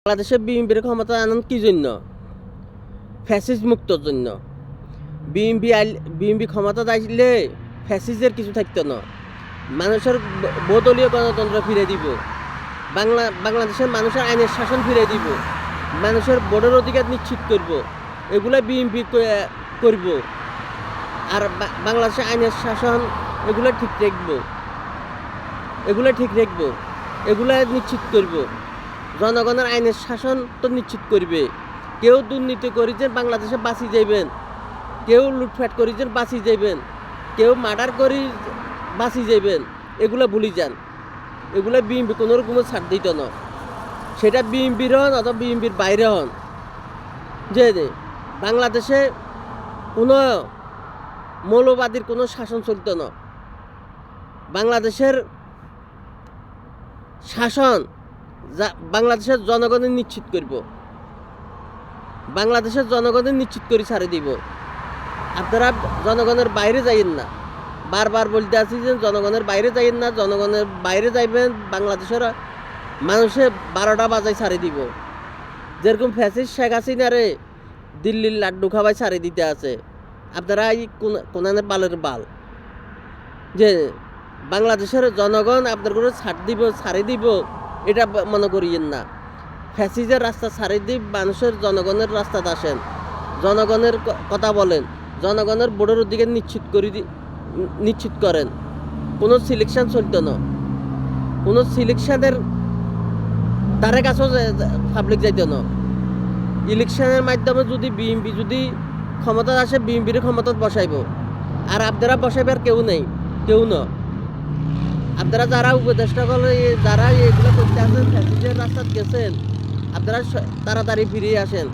বাংলাদেশে বিএনপির ক্ষমতা আনন্দ কি জন্য? ফ্যাসিস্ট মুক্তর জন্য। বিএনপি ক্ষমতা আসলে ফ্যাসিস্টের কিছু থাকতো না। মানুষের বহুদলীয় গণতন্ত্র ফিরে দিব। বাংলাদেশের মানুষের আইনের শাসন ফিরে দিব। মানুষের ভোটের অধিকার নিশ্চিত করব। এগুলো বিএনপি করব। আর বাংলাদেশের আইনের শাসন এগুলো ঠিক রাখবো। এগুলো নিশ্চিত করব। জনগণের আইনের শাসন তো নিশ্চিত করবে। কেউ দুর্নীতি করেছেন বাংলাদেশে বাঁচি যাইবেন, কেউ লুটফাট করেছেন বাঁচি যাইবেন, কেউ মার্ডার করি বাঁচি যাইবেন। এগুলো ভুলি যান। এগুলো বিএনপি কোনো রকমের ছাড় দিত না। সেটা বিএনপির হন অথবা বিএনপির বাইরে হন। যে বাংলাদেশে কোনো মৌলবাদীর কোনো শাসন চলত না। বাংলাদেশের শাসন বাংলাদেশের জনগণের নিশ্চিত করব। বাংলাদেশের জনগণের নিশ্চিত করে ছাড়ে দিব। আপনারা জনগণের বাইরে যাইয়েন না। বারবার বলতে আছি যে জনগণের বাইরে যাইয়েন না। জনগণের বাইরে যাইবেন বাংলাদেশের মানুষে 12টা বাজায় ছাড়ে দিব। যেরকম ফ্যাসিস্ট শেখ হাসিনারে দিল্লির লাড্ডু খাওয়াই ছাড়ে দিতে আছে। আপনারা এই কোনানের বালের বাল যে বাংলাদেশের জনগণ আপনার করে ছাড়ে দিব এটা মনে করিয়েন না। ফ্যাসিজের রাস্তা ছাড়ি দিয়ে মানুষের জনগণের রাস্তাতে আসেন। জনগণের কথা বলেন। জনগণের ভোটের অধিকার নিশ্চিত করেন। কোনো সিলেকশন চলত না। কোনো সিলেকশনের তার কাছেও পাবলিক যাইত না। ইলেকশনের মাধ্যমে যদি বিএনপি যদি ক্ষমতা আসে বিএনপির ক্ষমতা বসাইব। আর আপনারা বসাইবার কেউ না। আপনারা যারা উপদেষ্টা করলে যারা এগুলো করতে আসেন ফ্যাসিজের রাস্তায় গেছেন, আপনারা তাড়াতাড়ি ফিরে আসেন।